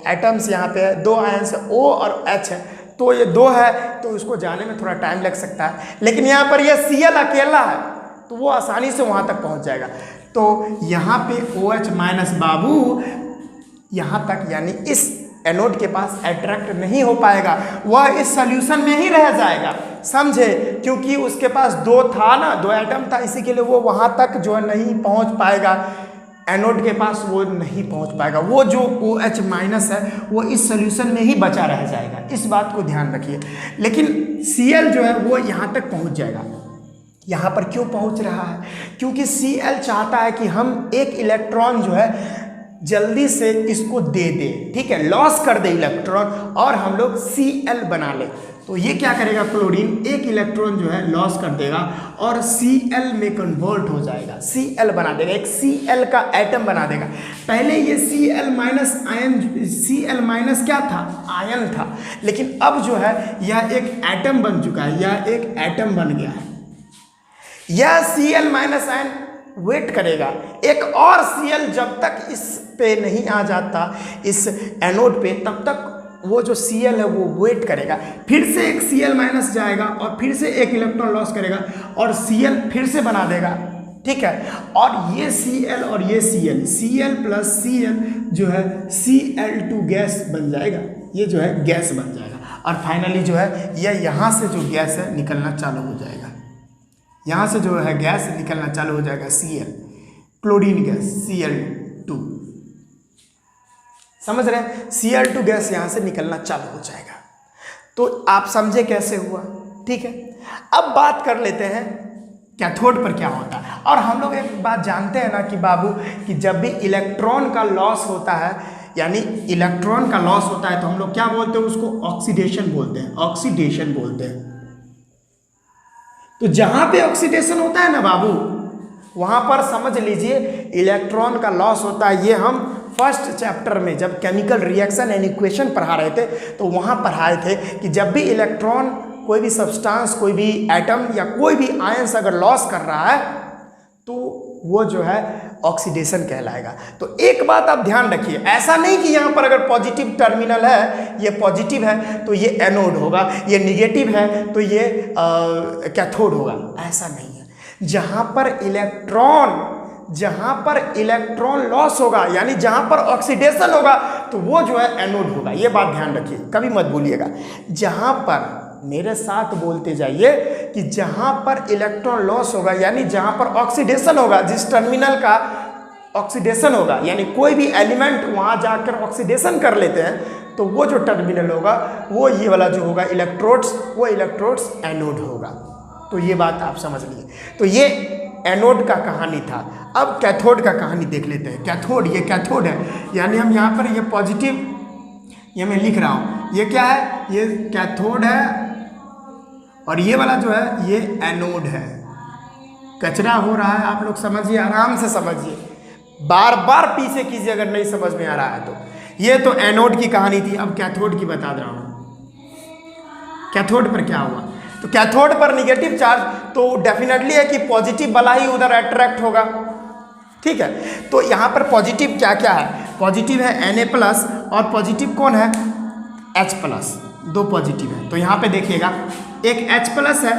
एटम्स, यहाँ पे दो आयंस O और H है, तो ये दो है तो उसको जाने में थोड़ा टाइम लग सकता है, लेकिन यहाँ पर ये Cl अकेला है तो वो आसानी से वहाँ तक पहुँच जाएगा। तो यहाँ पे OH माइनस बाबू यहाँ तक, यानी इस एनोड के पास अट्रैक्ट नहीं हो पाएगा, वह इस सॉल्यूशन में ही रह जाएगा, समझे। क्योंकि उसके पास दो था ना, दो एटम था, इसी के लिए वो वहाँ तक जो है नहीं पहुँच पाएगा, एनोड के पास वो नहीं पहुंच पाएगा। वो जो OH माइनस है वो इस सॉल्यूशन में ही बचा रह जाएगा, इस बात को ध्यान रखिए। लेकिन Cl जो है वो यहाँ तक पहुँच जाएगा। यहाँ पर क्यों पहुँच रहा है? क्योंकि Cl चाहता है कि हम एक इलेक्ट्रॉन जो है जल्दी से इसको दे दे, ठीक है, लॉस कर दे इलेक्ट्रॉन और हम लोग Cl बना ले। तो ये क्या करेगा? क्लोरीन एक इलेक्ट्रॉन जो है लॉस कर देगा और Cl में कन्वर्ट हो जाएगा, Cl बना देगा, एक Cl का एटम बना देगा। पहले ये Cl minus ion, Cl minus क्या था? आयन था, लेकिन अब जो है यह एक एटम बन चुका है, यह एक एटम बन गया है। यह Cl माइनस आयन वेट करेगा, एक और Cl जब तक इस पे नहीं आ जाता, इस एनोड पे, तब तक वो जो Cl है वो वेट करेगा, फिर से एक Cl माइनस जाएगा और फिर से एक इलेक्ट्रॉन लॉस करेगा और Cl फिर से बना देगा, ठीक है। और ये Cl और ये Cl प्लस Cl जो है Cl2 गैस बन जाएगा, ये जो है गैस बन जाएगा। और फाइनली जो है यह यहाँ से जो गैस है निकलना चालू हो जाएगा, यहाँ से जो है गैस निकलना चालू हो जाएगा, Cl, क्लोरीन गैस Cl2, समझ रहे हैं। Cl2 गैस यहाँ से निकलना चालू हो जाएगा। तो आप समझे कैसे हुआ, ठीक है। अब बात कर लेते हैं कैथोड पर क्या होता है। और हम लोग एक बात जानते हैं ना कि बाबू, कि जब भी इलेक्ट्रॉन का लॉस होता है, यानी इलेक्ट्रॉन का लॉस होता है, तो हम लोग क्या बोलते हैं? उसको ऑक्सीडेशन बोलते हैं, ऑक्सीडेशन बोलते हैं। तो जहाँ पे ऑक्सीडेशन होता है ना बाबू, वहाँ पर समझ लीजिए इलेक्ट्रॉन का लॉस होता है। ये हम फर्स्ट चैप्टर में जब केमिकल रिएक्शन एंड इक्वेशन पढ़ा रहे थे तो वहाँ पढ़ाए थे कि जब भी इलेक्ट्रॉन कोई भी सब्सटेंस, कोई भी एटम या कोई भी आयंस अगर लॉस कर रहा है तो वो जो है ऑक्सीडेशन कहलाएगा। तो एक बात आप ध्यान रखिए, ऐसा नहीं कि यहाँ पर अगर पॉजिटिव टर्मिनल है, ये पॉजिटिव है तो ये एनोड होगा, ये निगेटिव है तो ये कैथोड होगा, ऐसा नहीं है। जहाँ पर इलेक्ट्रॉन लॉस होगा, यानी जहाँ पर ऑक्सीडेशन होगा, तो वो जो है एनोड होगा। ये बात ध्यान रखिए, कभी मत भूलिएगा। जहाँ पर, मेरे साथ बोलते जाइए, कि जहाँ पर इलेक्ट्रॉन लॉस होगा, यानी जहाँ पर ऑक्सीडेशन होगा, जिस टर्मिनल का ऑक्सीडेशन होगा, यानी कोई भी एलिमेंट वहाँ जाकर ऑक्सीडेशन कर लेते हैं, तो वो जो टर्मिनल होगा वो ये वाला जो होगा इलेक्ट्रोड्स, वो इलेक्ट्रोड्स एनोड होगा। तो ये बात आप समझ लीजिए। तो ये एनोड का कहानी था। अब कैथोड का कहानी देख लेते हैं। कैथोड, ये कैथोड है, यानी हम यहाँ पर ये पॉजिटिव, ये मैं लिख रहा हूँ, ये क्या है? ये कैथोड है और ये वाला जो है ये एनोड है। कचरा हो रहा है, आप लोग समझिए, आराम से समझिए, बार बार पीछे कीजिए अगर नहीं समझ में आ रहा है तो। ये तो एनोड की कहानी थी, अब कैथोड की बता रहा हूँ। कैथोड पर क्या हुआ? तो कैथोड पर निगेटिव चार्ज तो डेफिनेटली है कि पॉजिटिव वाला ही उधर अट्रैक्ट होगा। ठीक है, तो यहाँ पर पॉजिटिव क्या क्या है, पॉजिटिव है Na+ और पॉजिटिव कौन है H+, दो पॉजिटिव है। तो यहाँ पे देखिएगा एक H+ है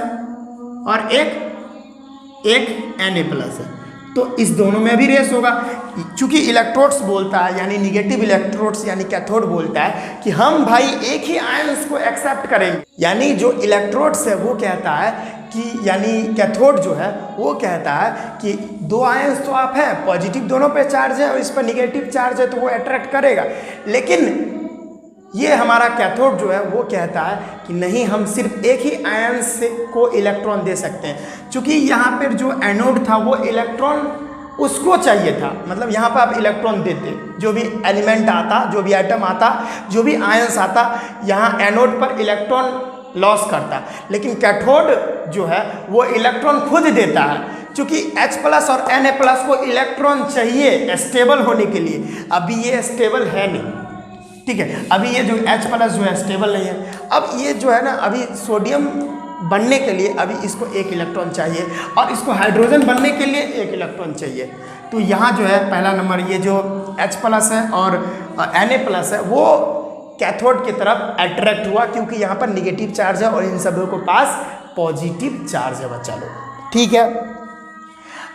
और एक Na+ है, तो इस दोनों में भी रेस होगा। चूंकि इलेक्ट्रोड्स बोलता है यानी निगेटिव इलेक्ट्रोड्स यानी कैथोड बोलता है कि हम भाई एक ही आयंस को एक्सेप्ट करेंगे, यानी जो इलेक्ट्रोड्स है वो कहता है कि यानी कैथोड जो है वो कहता है कि दो आयंस तो आप हैं, पॉजिटिव दोनों पे चार्ज है और इस पर निगेटिव चार्ज है तो वो अट्रैक्ट करेगा। लेकिन ये हमारा कैथोड जो है वो कहता है कि नहीं, हम सिर्फ एक ही आयन से को इलेक्ट्रॉन दे सकते हैं। क्योंकि यहाँ पर जो एनोड था वो इलेक्ट्रॉन उसको चाहिए था, मतलब यहाँ पर आप इलेक्ट्रॉन देते, जो भी एलिमेंट आता, जो भी आइटम आता, जो भी आयंस आता, यहाँ एनोड पर इलेक्ट्रॉन लॉस करता। लेकिन कैथोड जो है वो इलेक्ट्रॉन खुद देता है, क्योंकि H+ और Na+ को इलेक्ट्रॉन चाहिए स्टेबल होने के लिए। अभी ये स्टेबल है नहीं, ठीक है, अभी ये जो H+ जो है स्टेबल नहीं है। अब ये जो है ना, अभी सोडियम बनने के लिए अभी इसको एक इलेक्ट्रॉन चाहिए और इसको हाइड्रोजन बनने के लिए एक इलेक्ट्रॉन चाहिए। तो यहाँ जो है पहला नंबर ये जो H+ है और Na+ है वो कैथोड की तरफ अट्रैक्ट हुआ, क्योंकि यहाँ पर निगेटिव चार्ज है और इन सभी के पास पॉजिटिव चार्ज है बच्चा लोग। ठीक है,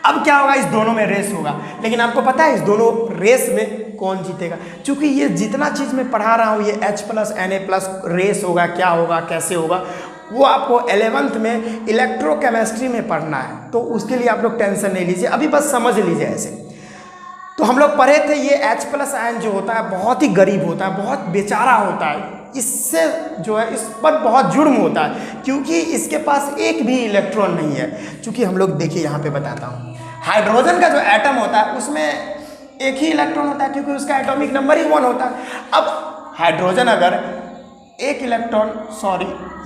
अब क्या होगा, इस दोनों में रेस होगा। लेकिन आपको पता है इस दोनों रेस में कौन जीतेगा? क्योंकि ये जितना चीज़ मैं पढ़ा रहा हूँ, ये H+ Na+ रेस होगा, क्या होगा, कैसे होगा, वो आपको 11th में इलेक्ट्रोकेमिस्ट्री में पढ़ना है। तो उसके लिए आप लोग टेंशन नहीं लीजिए, अभी बस समझ लीजिए ऐसे। तो हम लोग पढ़े थे ये H+ आयन जो होता है बहुत ही गरीब होता है, बहुत बेचारा होता है, इससे जो है इस पर बहुत जुर्म होता है, क्योंकि इसके पास एक भी इलेक्ट्रॉन नहीं है। क्योंकि हम लोग देखिए यहाँ पे बताता हूँ, हाइड्रोजन का जो एटम होता है उसमें एक ही इलेक्ट्रॉन होता है, क्योंकि उसका एटॉमिक नंबर ही 1 होता है। अब हाइड्रोजन अगर एक इलेक्ट्रॉन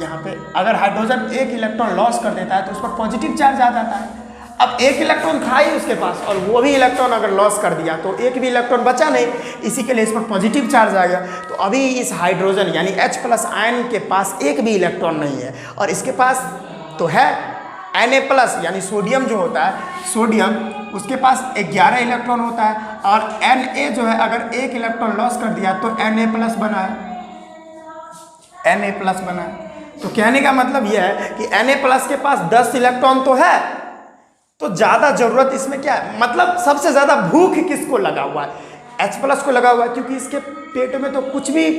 यहाँ पे अगर हाइड्रोजन एक इलेक्ट्रॉन लॉस कर देता है तो उस पर पॉजिटिव चार्ज आ जाता है। अब एक इलेक्ट्रॉन था ही उसके पास और वो भी इलेक्ट्रॉन अगर लॉस कर दिया तो एक भी इलेक्ट्रॉन बचा नहीं, इसी के लिए इस पर पॉजिटिव चार्ज आ गया। तो अभी इस हाइड्रोजन यानी H+ आयन के पास एक भी इलेक्ट्रॉन नहीं है और इसके पास तो है Na+ यानी सोडियम जो होता है, सोडियम उसके पास 11 इलेक्ट्रॉन होता है और Na जो है अगर एक इलेक्ट्रॉन लॉस कर दिया तो Na+ बना है, Na+ बना है। तो कहने का मतलब यह है कि Na+ के पास 10 इलेक्ट्रॉन तो है, तो ज़्यादा ज़रूरत इसमें क्या है, मतलब सबसे ज़्यादा भूख किसको लगा हुआ है? H+ को लगा हुआ है, क्योंकि इसके पेट में तो कुछ भी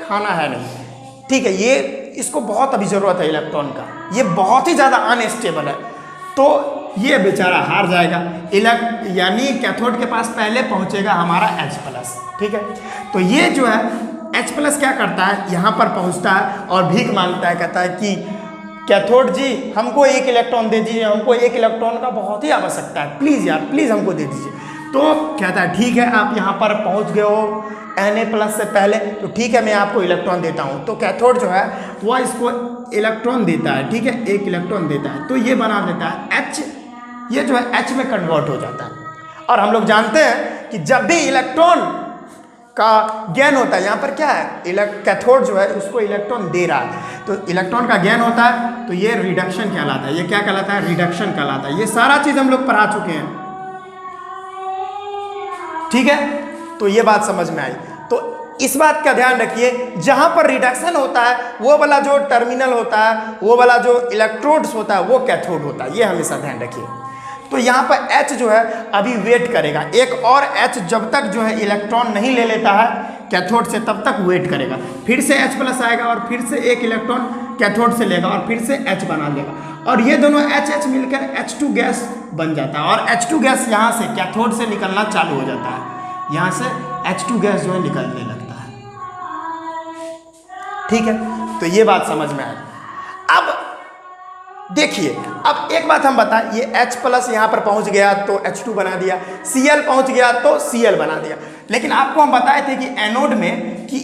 खाना है नहीं। ठीक है, ये इसको बहुत अभी ज़रूरत है इलेक्ट्रॉन का, ये बहुत ही ज़्यादा अनस्टेबल है, तो ये बेचारा हार जाएगा। यानी कैथोड के पास पहले पहुँचेगा हमारा H+। ठीक है, तो ये जो है H+ क्या करता है, यहाँ पर पहुँचता है और भीख मांगता है, कहता है कि कैथोड जी हमको एक इलेक्ट्रॉन दे दीजिए, हमको एक इलेक्ट्रॉन का बहुत ही आवश्यकता है, प्लीज़ यार प्लीज़ हमको दे दीजिए। तो कहता है ठीक है, आप यहाँ पर पहुँच गए हो Na+ से पहले, तो ठीक है मैं आपको इलेक्ट्रॉन देता हूँ। तो कैथोड जो है वह इसको इलेक्ट्रॉन देता है, ठीक है, एक इलेक्ट्रॉन देता है, तो ये बना देता है H, ये जो है H में कन्वर्ट हो जाता है। और हम लोग जानते हैं कि जब भी इलेक्ट्रॉन का गेन होता है, यहाँ पर क्या है, कैथोड जो है उसको इलेक्ट्रॉन दे रहा है, तो इलेक्ट्रॉन का गेन होता है, तो ये रिडक्शन कहलाता है। ये क्या कहलाता है? रिडक्शन कहलाता है। ये सारा चीज़ हम लोग पढ़ा चुके हैं, ठीक है, तो ये बात समझ में आई। तो इस बात का ध्यान रखिए, जहाँ पर रिडक्शन होता है वो वाला जो टर्मिनल होता है, वो वाला जो इलेक्ट्रोड्स होता है वो कैथोड होता है, ये हमेशा ध्यान रखिए। तो यहाँ पर H जो है अभी वेट करेगा, एक और H जब तक जो है इलेक्ट्रॉन नहीं ले लेता है कैथोड से तब तक वेट करेगा, फिर से H+ आएगा और फिर से एक इलेक्ट्रॉन कैथोड से लेगा और फिर से H बना लेगा, और ये दोनों H मिलकर H2 गैस बन जाता है और H2 गैस यहाँ से कैथोड से निकलना चालू हो जाता है, यहाँ से H2 गैस जो है निकलने लगता है। ठीक है, तो ये बात समझ में आई। अब देखिए, अब एक बात हम बताएं, ये H+ यहाँ पर पहुँच गया तो H2 बना दिया, Cl पहुँच गया तो Cl बना दिया। लेकिन आपको हम बताए थे कि एनोड में कि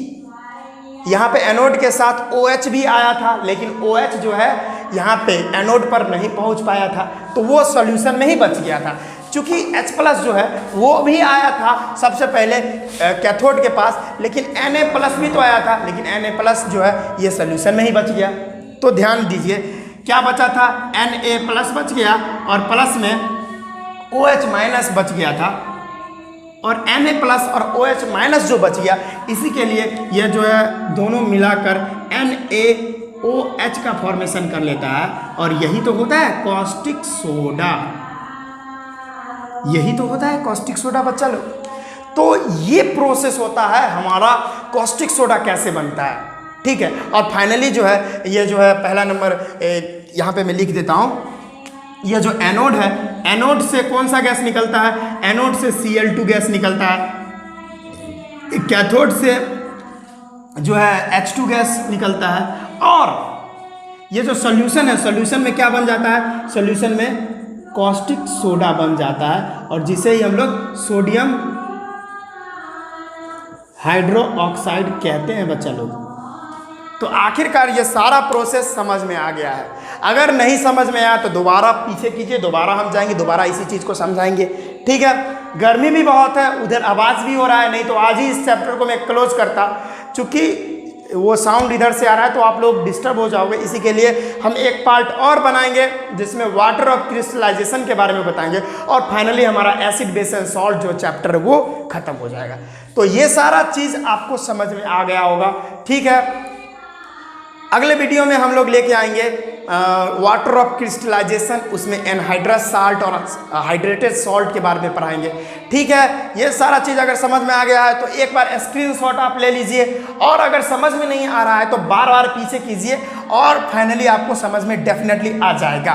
यहाँ पे एनोड के साथ OH भी आया था, लेकिन OH जो है यहाँ पे एनोड पर नहीं पहुँच पाया था, तो वो सॉल्यूशन में ही बच गया था। चूँकि H+ जो है वो भी आया था सबसे पहले कैथोड के पास, लेकिन Na+ भी तो आया था, लेकिन Na+ जो है ये सॉल्यूशन में ही बच गया। तो ध्यान दीजिए क्या बचा था, Na प्लस बच गया और प्लस में OH माइनस बच गया था, और Na प्लस और OH माइनस जो बच गया, इसी के लिए यह जो है दोनों मिलाकर NaOH का फॉर्मेशन कर लेता है, और यही तो होता है कॉस्टिक सोडा, यही तो होता है कॉस्टिक सोडा बच्चा लोग। तो ये प्रोसेस होता है हमारा कॉस्टिक सोडा कैसे बनता है, ठीक है। और फाइनली जो है ये जो है पहला नंबर यहाँ पे मैं लिख देता हूँ, यह जो एनोड है, एनोड से कौन सा गैस निकलता है, एनोड से Cl2 गैस निकलता है, कैथोड से जो है H2 गैस निकलता है, और ये जो सॉल्यूशन है, सॉल्यूशन में क्या बन जाता है, सॉल्यूशन में कॉस्टिक सोडा बन जाता है, और जिसे ही हम लोग सोडियम हाइड्रो ऑक्साइड कहते हैं बच्चा लोग। तो आखिरकार ये सारा प्रोसेस समझ में आ गया है। अगर नहीं समझ में आया तो दोबारा पीछे कीजिए, दोबारा हम जाएंगे, दोबारा इसी चीज़ को समझाएंगे, ठीक है। गर्मी भी बहुत है, उधर आवाज़ भी हो रहा है, नहीं तो आज ही इस चैप्टर को मैं क्लोज करता, चूँकि वो साउंड इधर से आ रहा है तो आप लोग डिस्टर्ब हो जाओगे। इसी के लिए हम एक पार्ट और बनाएंगे जिसमें वाटर ऑफ क्रिस्टलाइजेशन के बारे में बताएंगे, और फाइनली हमारा एसिड बेस एंड सॉल्ट जो चैप्टर है वो खत्म हो जाएगा। तो ये सारा चीज़ आपको समझ में आ गया होगा, ठीक है। अगले वीडियो में हम लोग लेके आएंगे वाटर ऑफ क्रिस्टलाइजेशन, उसमें एनहाइड्रस साल्ट और हाइड्रेटेड सॉल्ट के बारे में पढ़ाएंगे, ठीक है। ये सारा चीज़ अगर समझ में आ गया है तो एक बार स्क्रीनशॉट आप ले लीजिए, और अगर समझ में नहीं आ रहा है तो बार बार पीछे कीजिए, और फाइनली आपको समझ में डेफिनेटली आ जाएगा।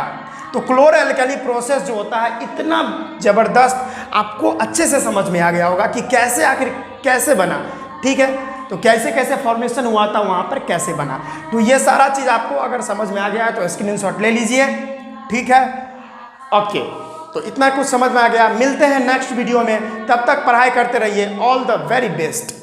तो क्लोरो एल्कली प्रोसेस जो होता है इतना ज़बरदस्त, आपको अच्छे से समझ में आ गया होगा कि कैसे आखिर कैसे बना, ठीक है। तो कैसे कैसे फॉर्मेशन हुआ था, वहाँ पर कैसे बना, तो ये सारा चीज़ आपको अगर समझ में आ गया है तो स्क्रीनशॉट ले लीजिए, ठीक है। ओके, तो इतना कुछ समझ में आ गया। मिलते हैं नेक्स्ट वीडियो में, तब तक पढ़ाई करते रहिए। All the very best.